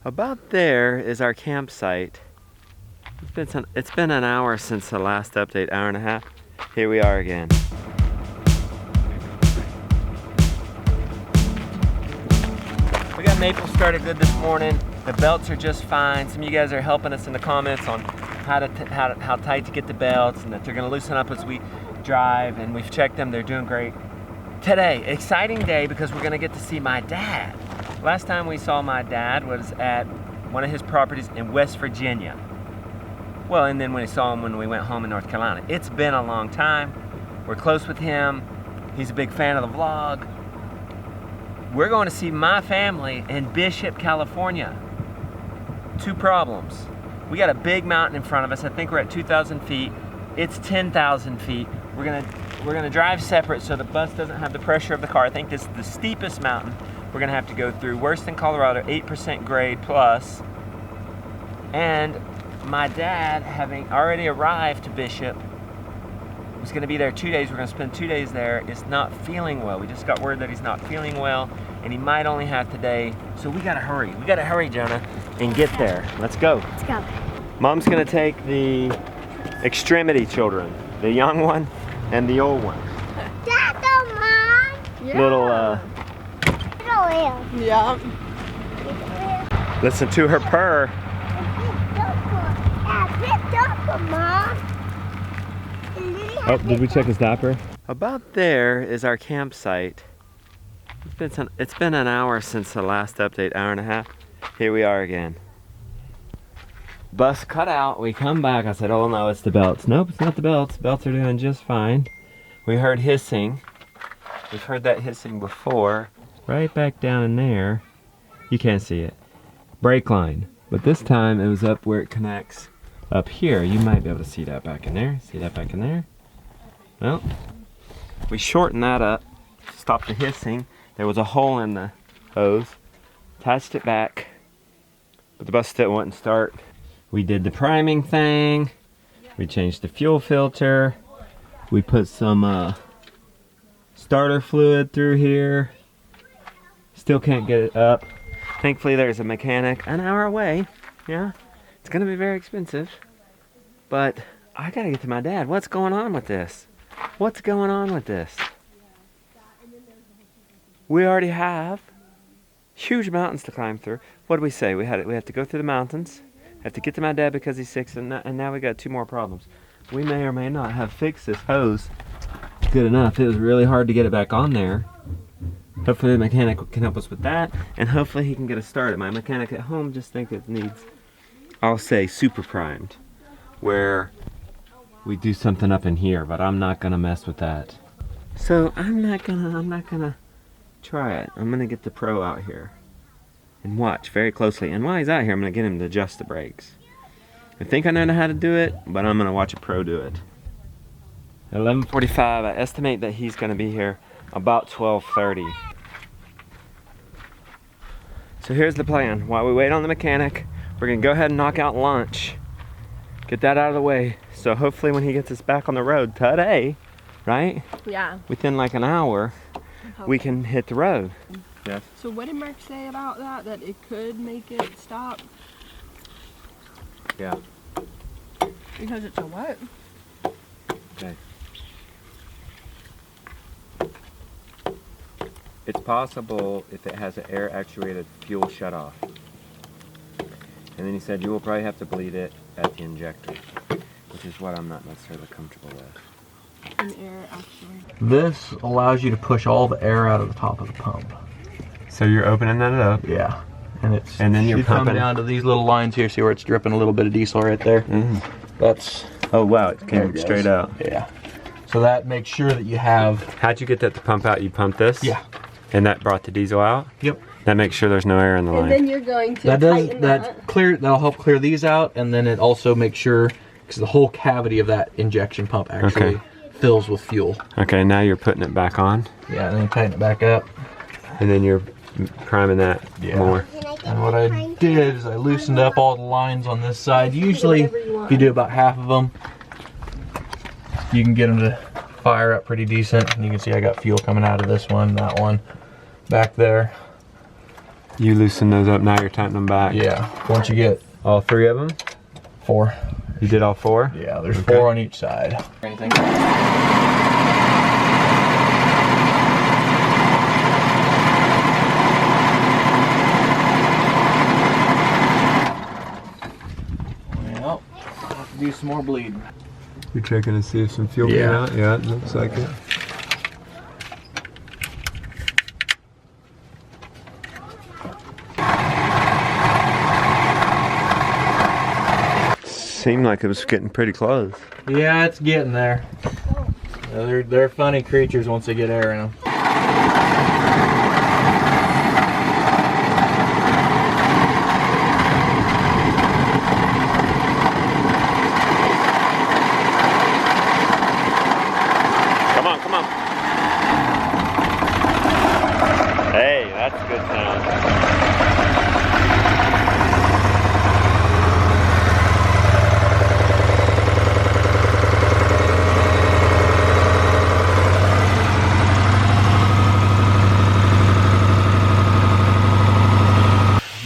About there is our campsite. It's been an hour since the last update, hour and a half. Here we are again. We got maple started good this morning. The belts are just fine. Some of you guys are helping us in the comments on how tight to get the belts and that they're gonna loosen up as we drive, and we've checked them, they're doing great. Today, exciting day because we're gonna get to see my dad. Last time we saw my dad was at one of his properties in West Virginia. Well, and then when we saw him when we went home in North Carolina. It's been a long time. We're close with him. He's a big fan of the vlog. We're going to see my family in Bishop, California. Two problems. We got a big mountain in front of us. I think we're at 2,000 feet. It's 10,000 feet. We're gonna drive separate so the bus doesn't have the pressure of the car. I think this is the steepest mountain we're gonna have to go through. Worse than Colorado, 8% grade plus. And my dad, having already arrived to Bishop, was gonna be there 2 days. We're gonna spend 2 days there. Is not feeling well. We just got word that he's not feeling well, and he might only have today. So we gotta hurry. We gotta hurry, Jonah, and get there. Let's go. Let's go. Mom's gonna take the extremity children, the young one and the old one. Mom. Yeah. Little Yeah. Listen to her purr. Oh, did we check his diaper? About there is our campsite. It's been an hour since the last update, hour and a half. Here we are again. Bus cut out, we come back. I said, oh no, it's the belts. Nope, it's not the belts. Belts are doing just fine. We heard hissing. We've heard that hissing before. Right back down in there. You can't see it. Brake line. But this time it was up where it connects up here. You might be able to see that back in there. See that back in there? Well, we shortened that up. Stopped the hissing. There was a hole in the hose. Attached it back. But the bus still wouldn't start. We did the priming thing. We changed the fuel filter. We put some starter fluid through here. Still can't get it up. Thankfully there's a mechanic an hour away. Yeah, it's gonna be very expensive. But I gotta get to my dad. What's going on with this? What's going on with this? We already have huge mountains to climb through. What did we say? We have to go through the mountains. Have to get to my dad because he's sick, and now we got two more problems. We may or may not have fixed this hose good enough. It was really hard to get it back on there. Hopefully the mechanic can help us with that, and hopefully he can get us started. My mechanic at home just thinks it needs, I'll say, super primed, where we do something up in here, but I'm not gonna mess with that. So I'm not gonna try it. I'm gonna get the pro out here and watch very closely. And while he's out here, I'm gonna get him to adjust the brakes. I think I know how to do it, but I'm gonna watch a pro do it. At 11:45, I estimate that he's gonna be here about 12:30. So here's the plan. While we wait on the mechanic, we're gonna go ahead and knock out lunch. Get that out of the way. So hopefully when he gets us back on the road today, right? Yeah. Within like an hour, we can hit the road. Yes. So what did Mark say about that? That it could make it stop? Yeah. Because it's a what? Okay. It's possible if it has an air actuated fuel shut off. And then he said you will probably have to bleed it at the injector, which is what I'm not necessarily comfortable with. An air actually. This allows you to push all the air out of the top of the pump. So you're opening that up? Yeah. And then you're you come pumping down to these little lines here, see where it's dripping a little bit of diesel right there? Mm-hmm. That's... Oh wow, it there came straight out. Yeah. So that makes sure that you have... How'd you get that to pump out? You pumped this? Yeah. And that brought the diesel out? Yep. That makes sure there's no air in the line. And then you're going to That'll help clear these out, and then it also makes sure, because the whole cavity of that injection pump actually fills with fuel. Okay, now you're putting it back on. Yeah, and then you tighten it back up. And then you're priming that more. And what I did is I loosened up all the lines on this side. Usually, if you do about half of them, you can get them to fire up pretty decent. And you can see I got fuel coming out of this one, that one, back there. You loosen those up, now you're tightening them back. Yeah. Once you get All 3 of them? 4. You did all 4? Yeah, there's Okay. 4 on each side. Anything? Well, I'll have to do some more bleeding. You're checking to see if some fuel came Yeah. out? Yeah, it looks like it. Seemed like it was getting pretty close. Yeah, it's getting there. They're funny creatures once they get air in them. Come on, come on. Hey, that's a good sound.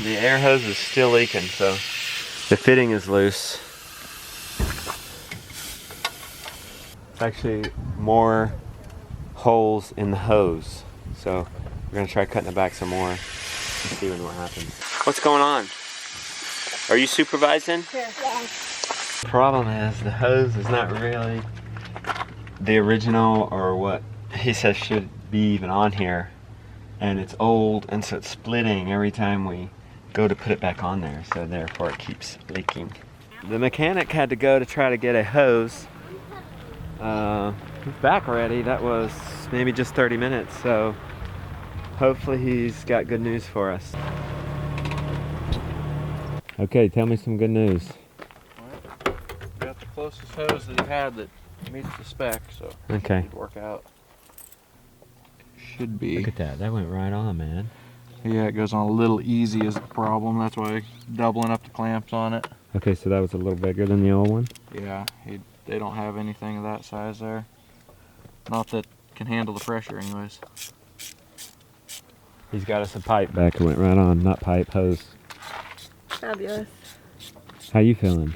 The air hose is still leaking, so the fitting is loose. It's actually more holes in the hose, so we're gonna try cutting it back some more and see what happens. What's going on? Are you supervising? Yeah. The problem is the hose is not really the original or what he says should be even on here, and it's old, and so it's splitting every time we go to put it back on there, so therefore it keeps leaking. The mechanic had to go to try to get a hose. He's back already. That was maybe just 30 minutes, so hopefully he's got good news for us. Okay, tell me some good news. Got the closest hose that he had that meets the spec, so Okay. should work out. Should be. Look at that. That went right on, man. Yeah, it goes on a little easy is the problem. That's why doubling up the clamps on it. Okay, so that was a little bigger than the old one? Yeah, they don't have anything of that size there. Not that can handle the pressure anyways. He's got us a pipe back. It went right on. Not pipe, hose. Fabulous. How you feeling?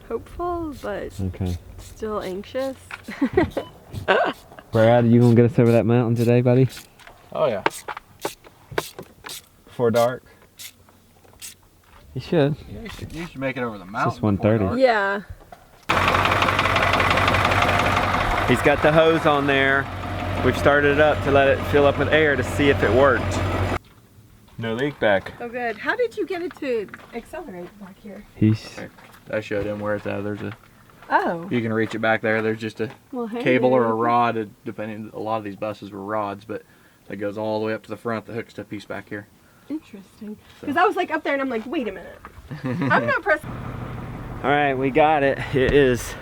Hopeful, but Okay. still anxious. Brad, are you gonna get us over that mountain today, buddy? Oh yeah. Before dark? You should. Yeah, you should make it over the mountain. just 1:30. before dark. Yeah. He's got the hose on there. We've started it up to let it fill up with air to see if it worked. No leak back. Oh, good. How did you get it to accelerate back here? He's I showed him where it's at. There's a. Oh. You can reach it back there. There's just a Well, hey. cable or a rod, depending. A lot of these buses were rods, but that goes all the way up to the front that hooks to a piece back here. Interesting. Because I was like up there and I'm like, wait a minute. I'm not pressing. all right. We got it. It is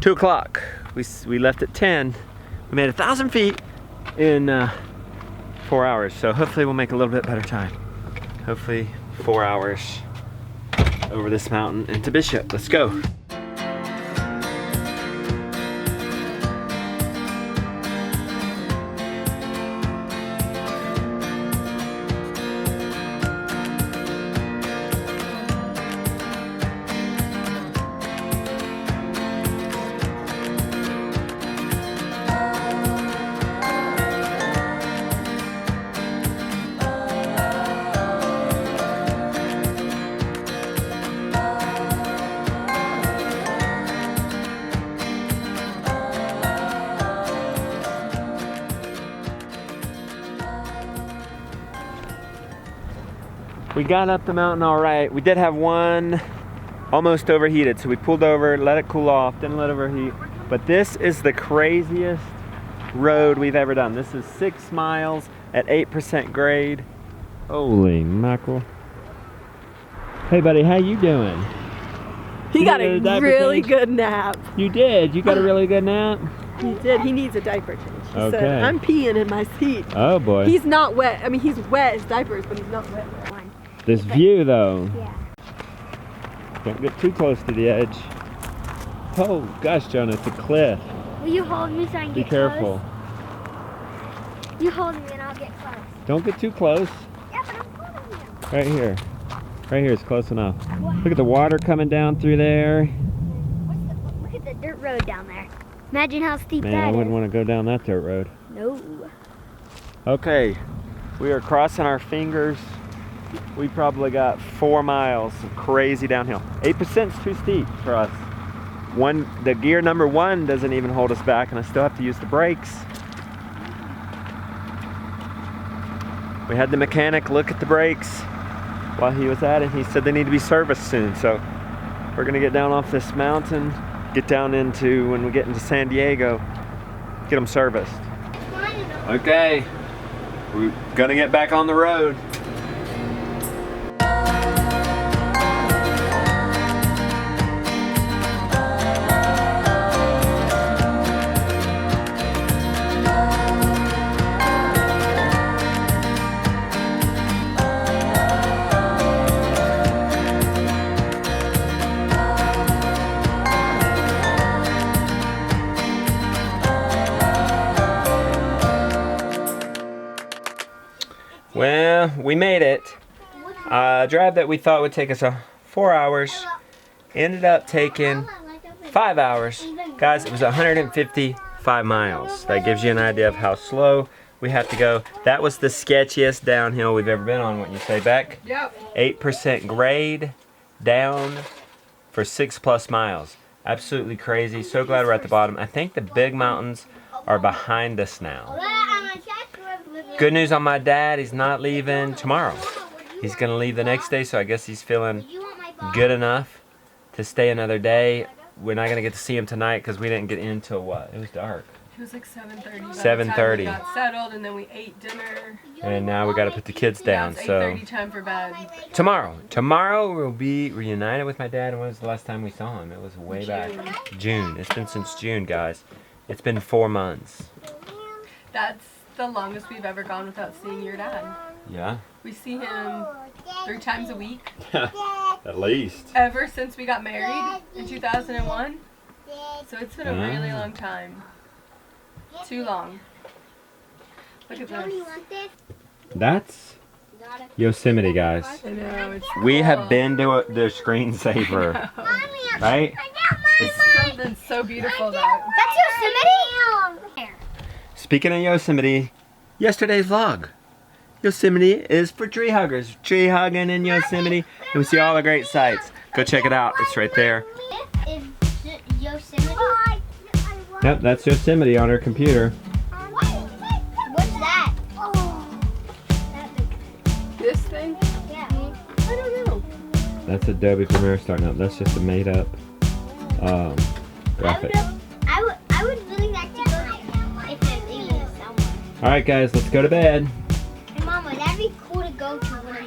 2 o'clock. We left at 10. We made 1,000 feet in 4 hours. So hopefully we'll make a little bit better time. Hopefully 4 hours over this mountain into Bishop. Let's go. We got up the mountain all right. We did have one almost overheated, so we pulled over, let it cool off, didn't let it overheat. But this is the craziest road we've ever done. This is 6 miles at 8% grade. Holy mackerel. Hey buddy, how you doing? He got a You got a diaper really change? good nap. You did? You got a really good nap? He did. He needs a diaper change. He Okay. said, I'm peeing in my seat. Oh boy. He's not wet. I mean, he's wet as diapers, but he's not wet. This view though. Yeah. Don't get too close to the edge. Oh gosh, Jonah, it's a cliff. Will you hold me so I can Be get careful. You hold me and I'll get close. Don't get too close. Yeah, but I'm holding you. Right here. Right here is close enough. Look at the water coming down through there. Look at the dirt road down there. Imagine how steep Man, that I is. wouldn't want to go down that dirt road. No. Okay, we are crossing our fingers. We probably got 4 miles of crazy downhill. 8% is too steep for us. The gear number 1 doesn't even hold us back, and I still have to use the brakes. We had the mechanic look at the brakes while he was at it. He said they need to be serviced soon, so we're gonna get down off this mountain, get down into, when we get into San Diego, get them serviced. Okay, we're gonna get back on the road. Well, we made it. A drive that we thought would take us 4 hours ended up taking 5 hours. Guys, it was 155 miles. That gives you an idea of how slow we have to go. That was the sketchiest downhill we've ever been on, wouldn't you say, Beck? Yep. 8% grade down for 6+ miles. Absolutely crazy. So glad we're at the bottom. I think the big mountains are behind us now. Good news on my dad, he's not leaving tomorrow. He's gonna leave the next day, so I guess he's feeling good enough to stay another day. We're not gonna get to see him tonight because we didn't get in till what? It was dark. It was like 7:30. 7:30. We got settled and then we ate dinner. And now we gotta put the kids Now down, it's so. 8:30 time for bed. Tomorrow we'll be reunited with my dad. And when was the last time we saw him? It was way back. June. It's been since June, guys. It's been 4 months. That's the longest we've ever gone without seeing your dad. Yeah? We see him 3 times a week At least. ever since we got married in 2001. So it's been a really long time. Too long. Look at this. That's Yosemite, guys. I know, it's We have cool. been to the screensaver, right? It's something so beautiful about it. That's Yosemite? Speaking of Yosemite, yesterday's vlog. Yosemite is for tree huggers. Tree hugging in Yosemite. And we see all the great sights. Go check it out. It's right there. Is Yosemite? Yep, that's Yosemite on her computer. What's that? This thing? Yeah. I don't know. That's Adobe Premiere starting up. That's just a made up graphic. I would really like to go there if it is somewhere. Alright guys, let's go to bed. Hey, Mama, that'd be cool to go to when I'm